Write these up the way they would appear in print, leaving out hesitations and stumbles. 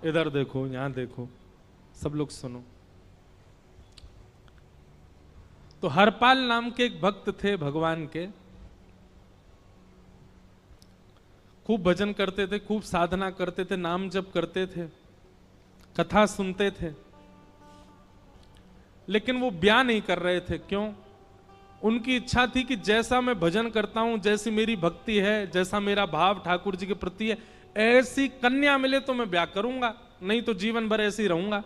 इधर देखो, यहां देखो, सब लोग सुनो। तो हरपाल नाम के एक भक्त थे भगवान के, खूब भजन करते थे, खूब साधना करते थे, नाम जप करते थे, कथा सुनते थे, लेकिन वो ब्याह नहीं कर रहे थे। क्यों? उनकी इच्छा थी कि जैसा मैं भजन करता हूं, जैसी मेरी भक्ति है, जैसा मेरा भाव ठाकुर जी के प्रति है, ऐसी कन्या मिले तो मैं ब्याह करूंगा, नहीं तो जीवन भर ऐसे ही रहूंगा।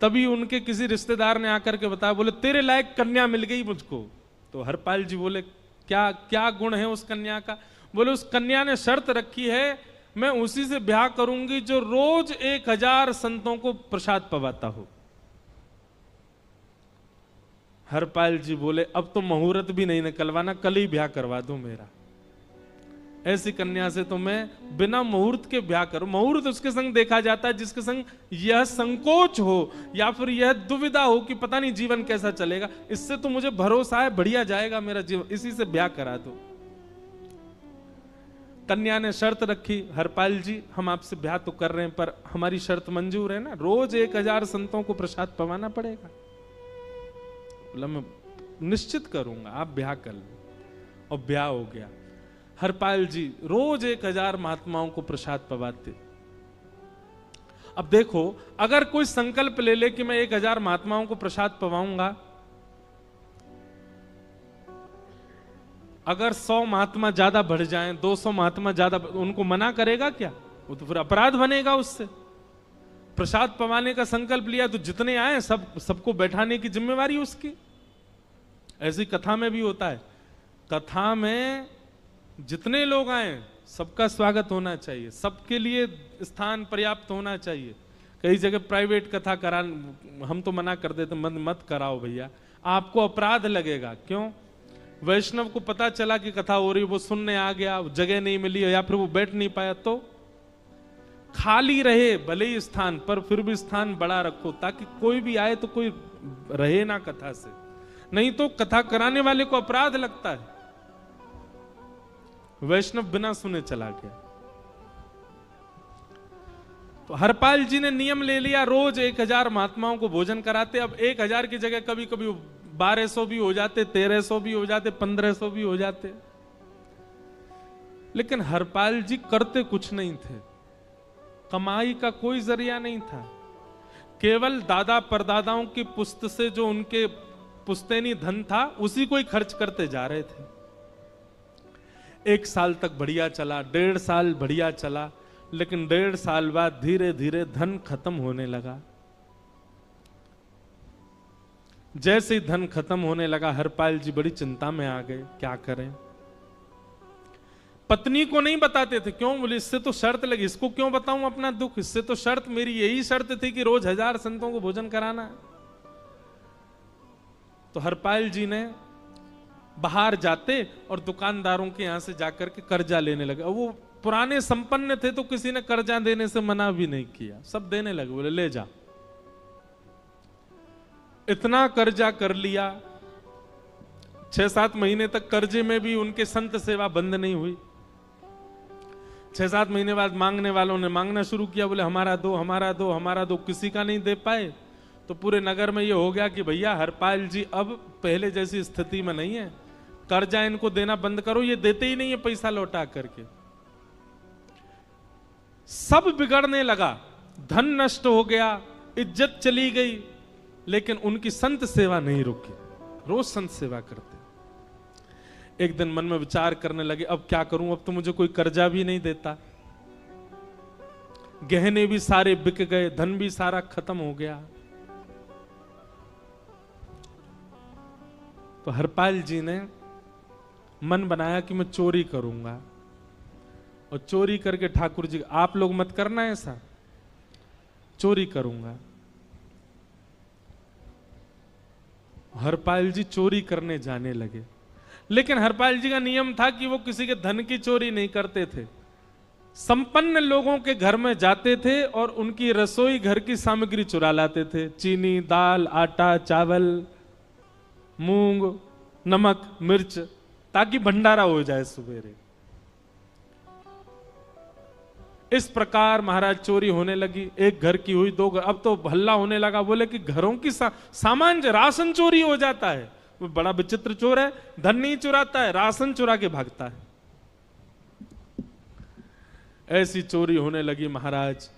तभी उनके किसी रिश्तेदार ने आकर के बताया, बोले तेरे लायक कन्या मिल गई मुझको। तो हरपाल जी बोले, क्या क्या गुण है उस कन्या का? बोले उस कन्या ने शर्त रखी है, मैं उसी से ब्याह करूंगी जो रोज 1000 संतों को प्रसाद पवाता हो। हरपाल जी बोले, अब तो मुहूर्त भी नहीं निकलवाना, कल ही ब्याह करवा दो मेरा। ऐसी कन्या से तो मैं बिना मुहूर्त के ब्याह करूं। मुहूर्त उसके संग देखा जाता है जिसके संग यह संकोच हो या फिर यह दुविधा हो कि पता नहीं जीवन कैसा चलेगा। इससे तो मुझे भरोसा है बढ़िया जाएगा मेरा जीवन, इसी से ब्याह करा दो। कन्या ने शर्त रखी, हरपाल जी हम आपसे ब्याह तो कर रहे हैं पर हमारी शर्त मंजूर है ना, रोज 1000 संतों को प्रसाद पवाना पड़ेगा। बोला मैं निश्चित करूंगा, आप ब्याह कर लो। और ब्याह हो गया। हरपाल जी रोज 1000 महात्माओं को प्रसाद पवाते। अब देखो, अगर कोई संकल्प ले ले कि मैं 1000 महात्माओं को प्रसाद पवाऊंगा, अगर 100 महात्मा ज्यादा बढ़ जाएं, 200 महात्मा ज्यादा, उनको मना करेगा क्या? वो तो फिर अपराध बनेगा उससे। प्रसाद पवाने का संकल्प लिया तो जितने आए सबको बैठाने की जिम्मेवारी उसकी। ऐसी कथा में भी होता है, कथा में जितने लोग आए सबका स्वागत होना चाहिए, सबके लिए स्थान पर्याप्त होना चाहिए। कई जगह प्राइवेट कथा करा, हम तो मना कर देते, मत कराओ भैया, आपको अपराध लगेगा। क्यों? वैष्णव को पता चला कि कथा हो रही, वो सुनने आ गया, जगह नहीं मिली या फिर वो बैठ नहीं पाया, तो खाली रहे भले ही स्थान, पर फिर भी स्थान बड़ा रखो ताकि कोई भी आए तो कोई रहे ना कथा से, नहीं तो कथा कराने वाले को अपराध लगता है। वैष्णव बिना सुने चला गया। तो हरपाल जी ने नियम ले लिया, रोज 1000 महात्माओं को भोजन कराते। अब 1000 की जगह कभी कभी 1200 भी हो जाते, 1300 भी हो जाते, 1500 भी हो जाते। लेकिन हरपाल जी करते कुछ नहीं थे, कमाई का कोई जरिया नहीं था, केवल दादा परदादाओं की पुश्त से जो उनके पुश्तैनी धन था उसी को ही खर्च करते जा रहे थे। 1 साल तक बढ़िया चला, 1.5 साल बढ़िया चला, लेकिन 1.5 साल बाद धीरे धीरे धन खत्म होने लगा। जैसे ही धन खत्म होने लगा, हरपाल जी बड़ी चिंता में आ गए, क्या करें। पत्नी को नहीं बताते थे। क्यों? बोले इससे तो शर्त लगी, इसको क्यों बताऊं अपना दुख, इससे तो शर्त मेरी यही शर्त थी कि रोज 1000 संतों को भोजन कराना है। तो हरपाल जी ने बाहर जाते और दुकानदारों के यहां से जाकर के कर्जा लेने लगे। वो पुराने संपन्न थे तो किसी ने कर्जा देने से मना भी नहीं किया, सब देने लगे, बोले ले जा। इतना कर्जा कर लिया, 6-7 महीने तक कर्जे में भी उनके संत सेवा बंद नहीं हुई। 6-7 महीने बाद मांगने वालों ने मांगना शुरू किया, बोले हमारा दो, हमारा दो, हमारा दो। किसी का नहीं दे पाए तो पूरे नगर में ये हो गया कि भैया हरपाल जी अब पहले जैसी स्थिति में नहीं है, कर्जा इनको देना बंद करो, ये देते ही नहीं है पैसा लौटा करके। सब बिगड़ने लगा, धन नष्ट हो गया, इज्जत चली गई, लेकिन उनकी संत सेवा नहीं रुकी, रोज संत सेवा करते। एक दिन मन में विचार करने लगे, अब क्या करूं, अब तो मुझे कोई कर्जा भी नहीं देता, गहने भी सारे बिक गए, धन भी सारा खत्म हो गया। तो हरपाल जी ने मन बनाया कि मैं चोरी करूंगा, और चोरी करके ठाकुर जी, आप लोग मत करना ऐसा, चोरी करूंगा। हरपाल जी चोरी करने जाने लगे, लेकिन हरपाल जी का नियम था कि वो किसी के धन की चोरी नहीं करते थे। संपन्न लोगों के घर में जाते थे और उनकी रसोई घर की सामग्री चुरा लाते थे, चीनी, दाल, आटा, चावल, मूंग, नमक, मिर्च, ताकि भंडारा हो जाए सवेरे। इस प्रकार महाराज चोरी होने लगी। एक घर की हुई, दो घर, अब तो हल्ला होने लगा। बोले कि घरों की सामान राशन चोरी हो जाता है। वो बड़ा विचित्र चोर है, धन नहीं चुराता है, राशन चुरा के भागता है। ऐसी चोरी होने लगी महाराज।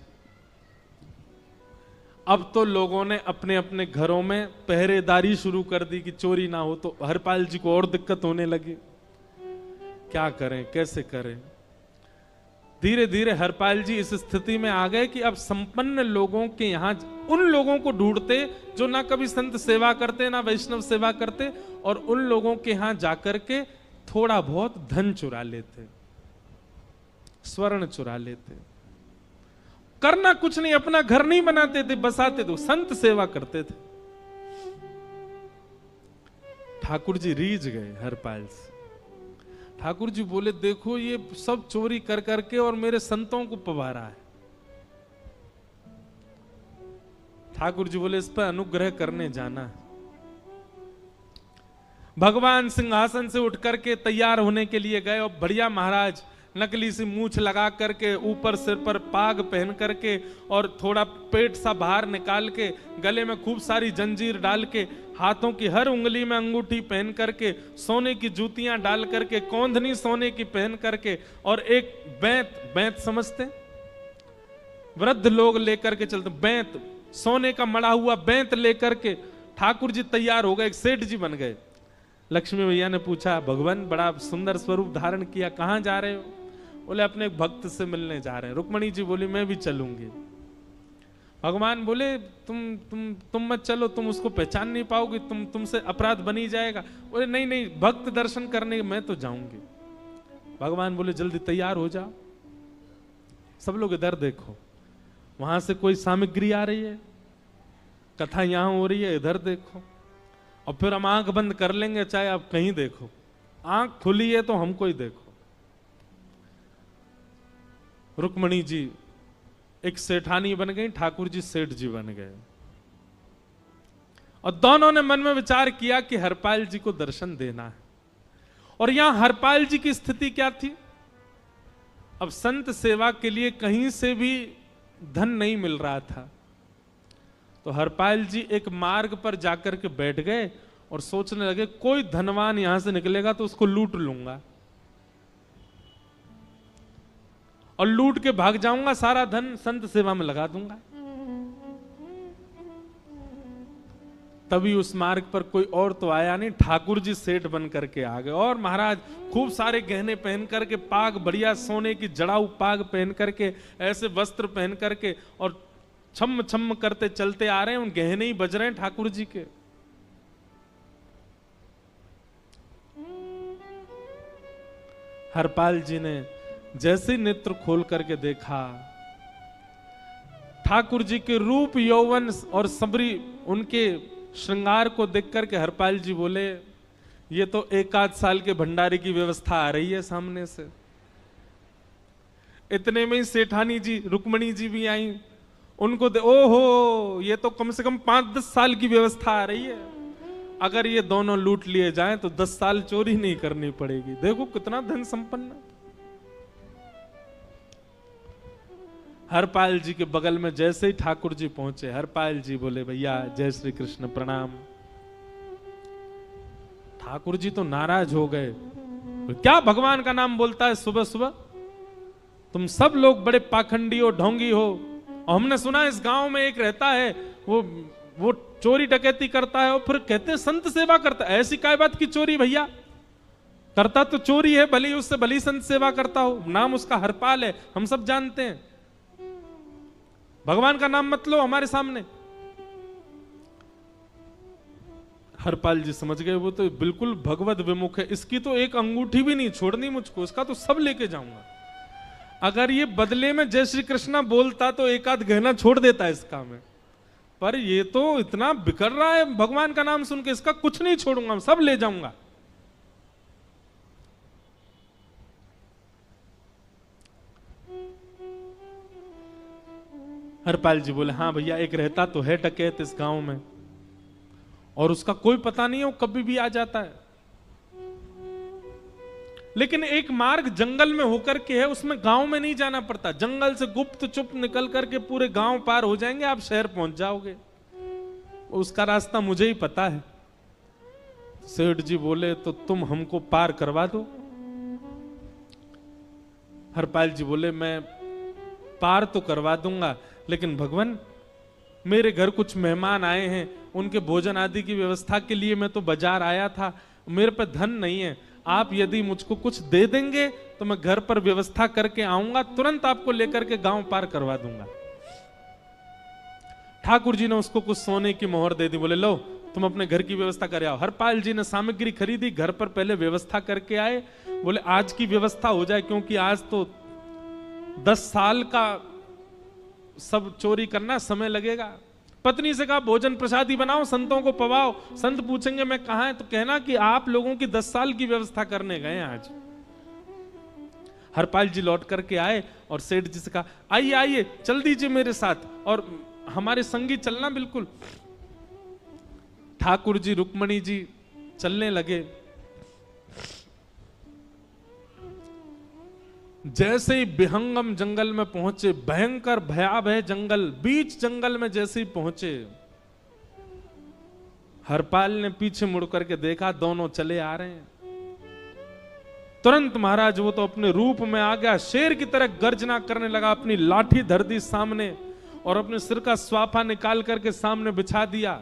अब तो लोगों ने अपने अपने घरों में पहरेदारी शुरू कर दी कि चोरी ना हो। तो हरपाल जी को और दिक्कत होने लगी, क्या करें, कैसे करें। धीरे धीरे हरपाल जी इस स्थिति में आ गए कि अब संपन्न लोगों के यहां उन लोगों को ढूंढते जो ना कभी संत सेवा करते ना वैष्णव सेवा करते, और उन लोगों के यहां जाकर के थोड़ा बहुत धन चुरा लेते, स्वर्ण चुरा लेते। करना कुछ नहीं, अपना घर नहीं बनाते थे, बसाते थे, संत सेवा करते थे। ठाकुर जी रीझ गए हरपाल से। ठाकुर जी बोले, देखो ये सब चोरी कर करके और मेरे संतों को पवारा है। ठाकुर जी बोले, इस पर अनुग्रह करने जाना है। भगवान सिंहासन से उठ करके तैयार होने के लिए गए, और बढ़िया महाराज नकली सी मूछ लगा करके, ऊपर सिर पर पाग पहन करके, और थोड़ा पेट सा बाहर निकाल के, गले में खूब सारी जंजीर डाल के, हाथों की हर उंगली में अंगूठी पहन करके, सोने की जूतियां डाल करके, कौंधनी सोने की पहन करके, और एक बैंत समझते, वृद्ध लोग लेकर के चलते, बैंत, सोने का मड़ा हुआ बैंत लेकर के ठाकुर जी तैयार हो गए, एक सेठ जी बन गए। लक्ष्मी भैया ने पूछा, भगवान बड़ा सुंदर स्वरूप धारण किया, कहां जा रहे हो? बोले, अपने एक भक्त से मिलने जा रहे हैं। रुक्मणी जी बोली, मैं भी चलूंगी। भगवान बोले, तुम मत चलो, तुम उसको पहचान नहीं पाओगे, तुमसे अपराध बनी जाएगा। बोले, नहीं नहीं, भक्त दर्शन करने मैं तो जाऊंगी। भगवान बोले, जल्दी तैयार हो जाओ। सब लोग इधर देखो, वहां से कोई सामग्री आ रही है, कथा यहां हो रही है, इधर देखो, और फिर हम आंख बंद कर लेंगे, चाहे आप कहीं देखो। आंख खुली है तो हमको ही देखो। रुक्मणी जी एक सेठानी बन गई, ठाकुर जी सेठ जी बन गए, और दोनों ने मन में विचार किया कि हरपाल जी को दर्शन देना है। और यहां हरपाल जी की स्थिति क्या थी? अब संत सेवा के लिए कहीं से भी धन नहीं मिल रहा था। तो हरपाल जी एक मार्ग पर जाकर के बैठ गए और सोचने लगे, कोई धनवान यहां से निकलेगा तो उसको लूट लूंगा, और लूट के भाग जाऊंगा, सारा धन संत सेवा में लगा दूंगा। तभी उस मार्ग पर कोई और तो आया नहीं, ठाकुर जी सेठ बन करके आ गए। और महाराज खूब सारे गहने पहन करके, पाग बढ़िया सोने की जड़ाऊ पाग पहन करके, ऐसे वस्त्र पहन करके, और छम छम करते चलते आ रहे हैं। उन गहने ही बज रहे हैं ठाकुर जी के। हरपाल जी ने जैसे नेत्र खोल करके देखा, ठाकुर जी के रूप यौवन और सबरी उनके श्रृंगार को देख करके हरपाल जी बोले, ये तो एक आध साल के भंडारे की व्यवस्था आ रही है सामने से। इतने में ही सेठानी जी, रुक्मणी जी भी आई। उनको ओहो, ये तो कम से कम 5-10 साल की व्यवस्था आ रही है। अगर ये दोनों लूट लिए जाएं तो 10 साल चोरी नहीं करनी पड़ेगी। देखो कितना धन संपन्न। हरपाल जी के बगल में जैसे ही ठाकुर जी पहुंचे, हरपाल जी बोले, भैया जय श्री कृष्ण, प्रणाम। ठाकुर जी तो नाराज हो गए, क्या भगवान का नाम बोलता है सुबह सुबह? तुम सब लोग बड़े पाखंडी हो, ढोंगी हो, और हमने सुना इस गांव में एक रहता है, वो चोरी डकैती करता है, और फिर कहते हैं संत सेवा करता है। ऐसी काय बात की चोरी भैया? करता तो चोरी है, भले उससे भली संत सेवा करता हो। नाम उसका हरपाल है, हम सब जानते हैं। भगवान का नाम मत लो हमारे सामने। हरपाल जी समझ गए, वो तो बिल्कुल भगवत विमुख है, इसकी तो एक अंगूठी भी नहीं छोड़नी मुझको, इसका तो सब लेके जाऊंगा। अगर ये बदले में जय श्री कृष्णा बोलता तो एक आध गहना छोड़ देता है इसका में, पर ये तो इतना बिखर रहा है भगवान का नाम सुन के, इसका कुछ नहीं छोड़ूंगा, सब ले जाऊंगा। हरपाल जी बोले, हाँ भैया, एक रहता तो है डकैत इस गांव में, और उसका कोई पता नहीं है, वो कभी भी आ जाता है। लेकिन एक मार्ग जंगल में होकर के है, उसमें गांव में नहीं जाना पड़ता। जंगल से गुप्त चुप निकल करके पूरे गांव पार हो जाएंगे, आप शहर पहुंच जाओगे। उसका रास्ता मुझे ही पता है। सेठ जी बोले तो तुम हमको पार करवा दो। हरपाल जी बोले मैं पार तो करवा दूंगा, लेकिन भगवान मेरे घर कुछ मेहमान आए हैं, उनके भोजन आदि की व्यवस्था के लिए मैं तो बाजार आया था, मेरे पे धन नहीं है। आप यदि मुझको कुछ दे देंगे तो मैं घर पर व्यवस्था करके आऊंगा, तुरंत आपको लेकर के गांव पार करवा दूंगा। ठाकुर जी ने उसको कुछ सोने की मोहर दे दी, बोले लो तुम अपने घर की व्यवस्था कर आओ। हरपाल जी ने सामग्री खरीदी, घर पर पहले व्यवस्था करके आए। बोले आज की व्यवस्था हो जाए, क्योंकि आज तो 10 साल का सब चोरी करना, समय लगेगा। पत्नी से कहा भोजन प्रसादी बनाओ, संतों को पवाओ। संत पूछेंगे मैं कहां है, तो कहना कि आप लोगों की 10 साल की व्यवस्था करने गए आज। हरपाल जी लौट करके आए और सेठ जी से कहा आइए आइए चल दीजिए मेरे साथ और हमारे संगी चलना बिल्कुल। ठाकुर जी रुक्मणी जी चलने लगे। जैसे ही विहंगम जंगल में पहुंचे, भयंकर भयावह जंगल, बीच जंगल में जैसे ही पहुंचे, हरपाल ने पीछे मुड़ करके देखा, दोनों चले आ रहे हैं। तुरंत महाराज वो तो अपने रूप में आ गया, शेर की तरह गर्जना करने लगा, अपनी लाठी धर दी सामने और अपने सिर का स्वाफा निकाल करके सामने बिछा दिया।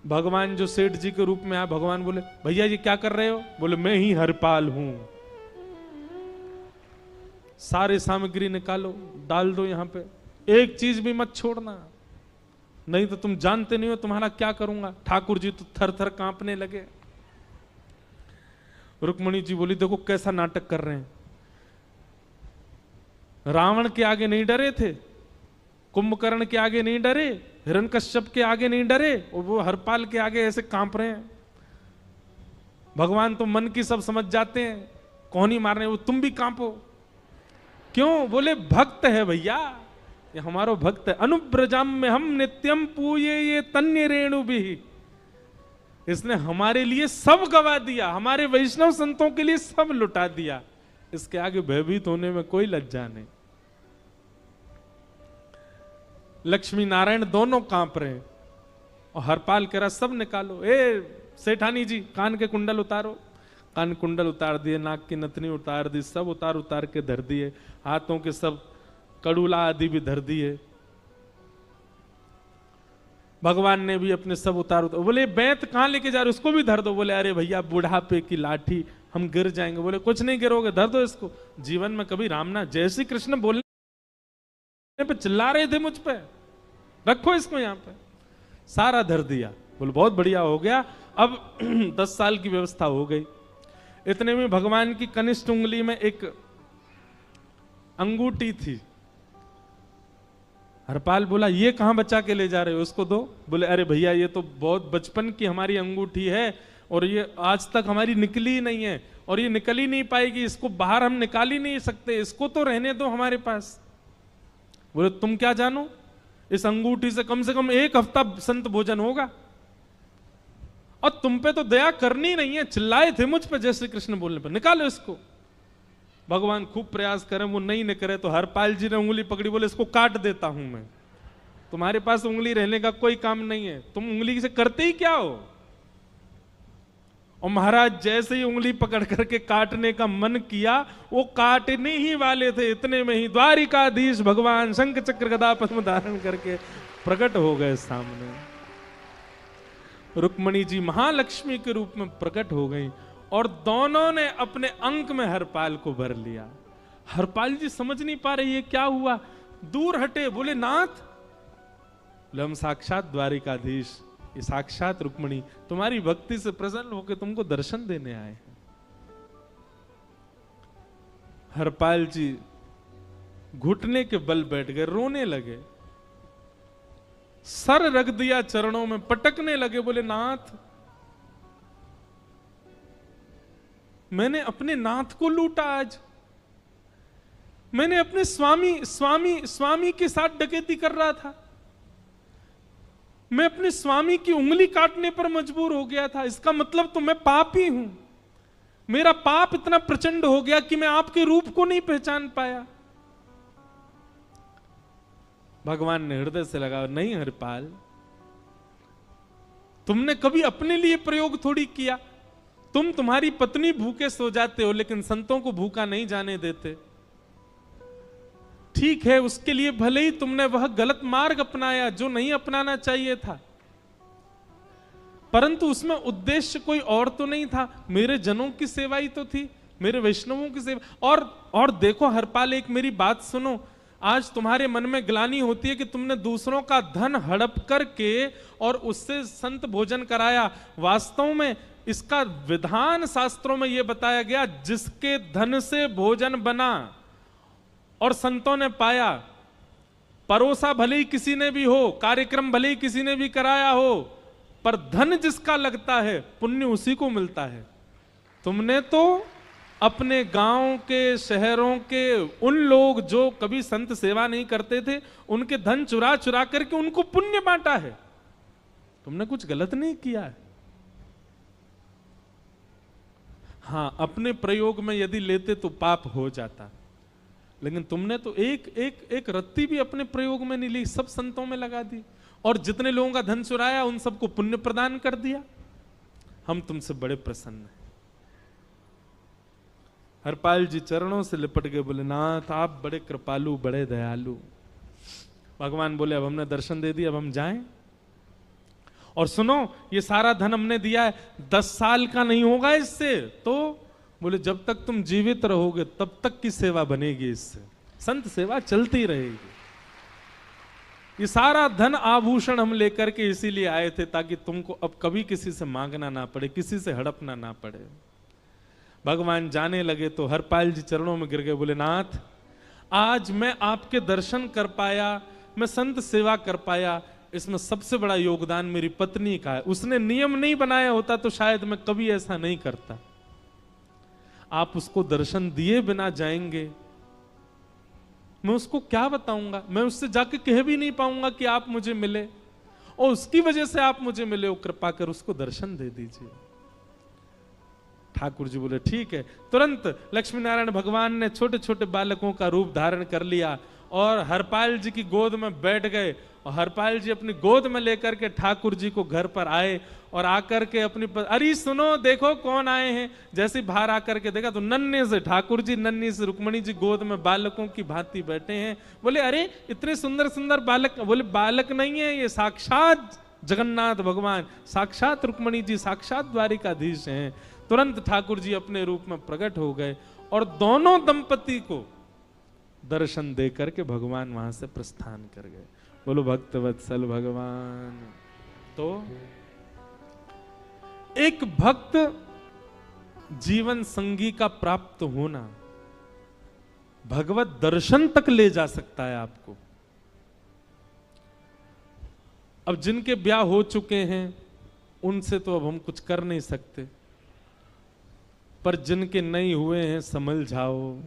भगवान जो सेठ जी के रूप में आया, भगवान बोले भैया ये क्या कर रहे हो? बोले मैं ही हरपाल हूं। सारे सामग्री निकालो, डाल दो यहां पे, एक चीज भी मत छोड़ना, नहीं तो तुम जानते नहीं हो तुम्हारा क्या करूंगा। ठाकुर जी तो थर थर कांपने लगे। रुक्मणी जी बोली देखो कैसा नाटक कर रहे हैं। रावण के आगे नहीं डरे थे, कुंभकर्ण के आगे नहीं डरे, हिरण्यकश्यप के आगे नहीं डरे, और वो हरपाल के आगे ऐसे कांप रहे हैं। भगवान तो मन की सब समझ जाते हैं, कौन ही मारने, वो तुम भी कांपो क्यों? बोले भक्त है भैया, ये हमारो भक्त है। अनुब्रजाम में हम नित्यम पूये ये तन्य रेणु भी, इसने हमारे लिए सब गवा दिया, हमारे वैष्णव संतों के लिए सब लुटा दिया, इसके आगे भयभीत होने में कोई लज्जा नहीं। लक्ष्मी नारायण दोनों कांप रहे हैं और हरपाल कह रहा सब निकालो। ए सेठानी जी कान के कुंडल उतारो। कान कुंडल उतार दिए, नाक की नथनी उतार दी, सब उतार उतार के धर दिए, हाथों के सब कड़ूला आदि भी धर दिए। भगवान ने भी अपने सब उतार। बोले बैंत कहां लेके जा रहे, उसको भी धर दो। बोले अरे भैया बुढ़ापे की लाठी, हम गिर जाएंगे। बोले कुछ नहीं गिरोगे, धर दो इसको। जीवन में कभी राम ना, जय श्री कृष्ण बोलने पे चिल्ला रहे थे मुझ पे, रखो इसको यहां पे। सारा धर दिया। बोले बहुत बढ़िया हो गया, अब 10 साल की व्यवस्था हो गई। इतने में भगवान की कनिष्ठ उंगली में एक अंगूठी थी। हरपाल बोला ये कहां बचा के ले जा रहे हो, उसको दो। बोले अरे भैया ये तो बहुत बचपन की हमारी अंगूठी है और ये आज तक हमारी निकली ही नहीं है और ये निकल ही नहीं पाएगी, इसको बाहर हम निकाल ही नहीं सकते, इसको तो रहने दो हमारे पास। बोले तुम क्या जानो, इस अंगूठी से कम 1 हफ्ता संत भोजन होगा और तुम पे तो दया करनी नहीं है। चिल्लाए थे मुझ पे जय श्री कृष्ण बोलने पर, निकालो इसको। भगवान खूब प्रयास करें, वो नहीं निकले तो हरपाल जी ने उंगली पकड़ी, बोले इसको काट देता हूं मैं, तुम्हारे पास उंगली रहने का कोई काम नहीं है, तुम उंगली से करते ही क्या हो। और महाराज जैसे ही उंगली पकड़ करके काटने का मन किया, वो काटने ही वाले थे, इतने में ही द्वारिकाधीश भगवान शंख चक्र गदा पद्म धारण करके प्रकट हो गए सामने। रुक्मणी जी महालक्ष्मी के रूप में प्रकट हो गई और दोनों ने अपने अंक में हरपाल को भर लिया। हरपाल जी समझ नहीं पा रहे ये क्या हुआ, दूर हटे। बोले नाथ, बोले हम साक्षात द्वारिकाधीश, ये साक्षात रुक्मणी तुम्हारी भक्ति से प्रसन्न होकर तुमको दर्शन देने आए हैं। हरपाल जी घुटने के बल बैठ गए, रोने लगे, सर रख दिया चरणों में, पटकने लगे। बोले नाथ, मैंने अपने नाथ को लूटा, आज मैंने अपने स्वामी के साथ डकैती कर रहा था, मैं अपने स्वामी की उंगली काटने पर मजबूर हो गया था, इसका मतलब तो मैं पापी हूं। मेरा पाप इतना प्रचंड हो गया कि मैं आपके रूप को नहीं पहचान पाया। भगवान ने हृदय से लगा, नहीं हरिपाल, तुमने कभी अपने लिए प्रयोग थोड़ी किया। तुम्हारी पत्नी भूखे सो जाते हो, लेकिन संतों को भूखा नहीं जाने देते। ठीक है, उसके लिए भले ही तुमने वह गलत मार्ग अपनाया जो नहीं अपनाना चाहिए था, परंतु उसमें उद्देश्य कोई और तो नहीं था, मेरे जनों की सेवा ही तो थी, मेरे वैष्णवों की सेवा। और देखो हरपाल, एक मेरी बात सुनो, आज तुम्हारे मन में ग्लानि होती है कि तुमने दूसरों का धन हड़प करके और उससे संत भोजन कराया। वास्तव में इसका विधान शास्त्रों में यह बताया गया, जिसके धन से भोजन बना और संतों ने पाया, परोसा भले ही किसी ने भी हो, कार्यक्रम भले ही किसी ने भी कराया हो, पर धन जिसका लगता है पुण्य उसी को मिलता है। तुमने तो अपने गांव के, शहरों के उन लोग जो कभी संत सेवा नहीं करते थे, उनके धन चुरा चुरा करके उनको पुण्य बांटा है। तुमने कुछ गलत नहीं किया है। हां, अपने प्रयोग में यदि लेते तो पाप हो जाता, लेकिन तुमने तो एक रत्ती भी अपने प्रयोग में नहीं ली, सब संतों में लगा दी, और जितने लोगों का धन चुराया उन सबको पुण्य प्रदान कर दिया। हम तुमसे बड़े प्रसन्न हैं। हरपाल जी चरणों से लिपट गए, बोले नाथ आप बड़े कृपालु, बड़े दयालु। भगवान बोले अब हमने दर्शन दे दिया, अब हम जाएं। और सुनो, ये सारा धन हमने दिया है, 10 साल का नहीं होगा इससे। तो बोले जब तक तुम जीवित रहोगे तब तक की सेवा बनेगी, इससे संत सेवा चलती रहेगी। ये सारा धन आभूषण हम लेकर के इसीलिए आए थे, ताकि तुमको अब कभी किसी से मांगना ना पड़े, किसी से हड़पना ना पड़े। भगवान जाने लगे तो हरपाल जी चरणों में गिर गए, बोले नाथ आज मैं आपके दर्शन कर पाया, मैं संत सेवा कर पाया, इसमें सबसे बड़ा योगदान मेरी पत्नी का है। उसने नियम नहीं बनाया होता तो शायद मैं कभी ऐसा नहीं करता। आप उसको दर्शन दिए बिना जाएंगे, मैं उसको क्या बताऊंगा? मैं उससे जाके कह भी नहीं पाऊंगा कि आप मुझे मिले, और उसकी वजह से आप मुझे मिले हो, कृपा कर उसको दर्शन दे दीजिए। ठाकुर जी बोले ठीक है। तुरंत लक्ष्मी नारायण भगवान ने छोटे छोटे बालकों का रूप धारण कर लिया और हरपाल जी की गोद में बैठ गए, और हरपाल जी अपनी गोद में लेकर के ठाकुर जी को घर पर आए, और आकर के अपनी अरे सुनो देखो कौन आए हैं। जैसे बाहर आकर के देखा तो नन्हे से ठाकुर जी, नन्ही से रुक्मणी जी गोद में बालकों की भांति बैठे हैं। बोले अरे इतने सुंदर सुंदर बालक। बोले बालक नहीं है, ये साक्षात जगन्नाथ भगवान, साक्षात रुक्मणी जी, साक्षात द्वारिकाधीश हैं। तुरंत ठाकुर जी अपने रूप में प्रकट हो गए और दोनों दंपति को दर्शन दे करके भगवान वहां से प्रस्थान कर गए। बोलो भक्त वत्सल भगवान। तो एक भक्त जीवन संगी का प्राप्त होना भगवत दर्शन तक ले जा सकता है आपको। अब जिनके ब्याह हो चुके हैं उनसे तो अब हम कुछ कर नहीं सकते, पर जिनके नहीं हुए हैं संभल जाओ,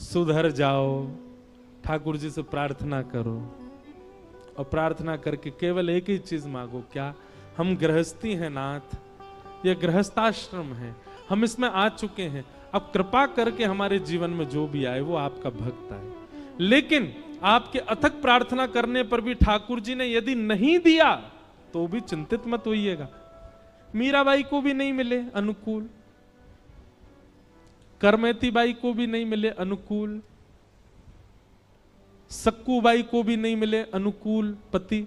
सुधर जाओ, ठाकुर जी से प्रार्थना करो, और प्रार्थना करके केवल एक ही चीज मांगो, क्या हम गृहस्थी हैं नाथ, यह गृहस्थाश्रम है, हम इसमें आ चुके हैं, अब कृपा करके हमारे जीवन में जो भी आए वो आपका भक्त आए। लेकिन आपके अथक प्रार्थना करने पर भी ठाकुर जी ने यदि नहीं दिया तो भी चिंतित मत होइएगा। मीराबाई को भी नहीं मिले अनुकूल, करमेती बाई को भी नहीं मिले अनुकूल, सक्कू बाई को भी नहीं मिले अनुकूल पति,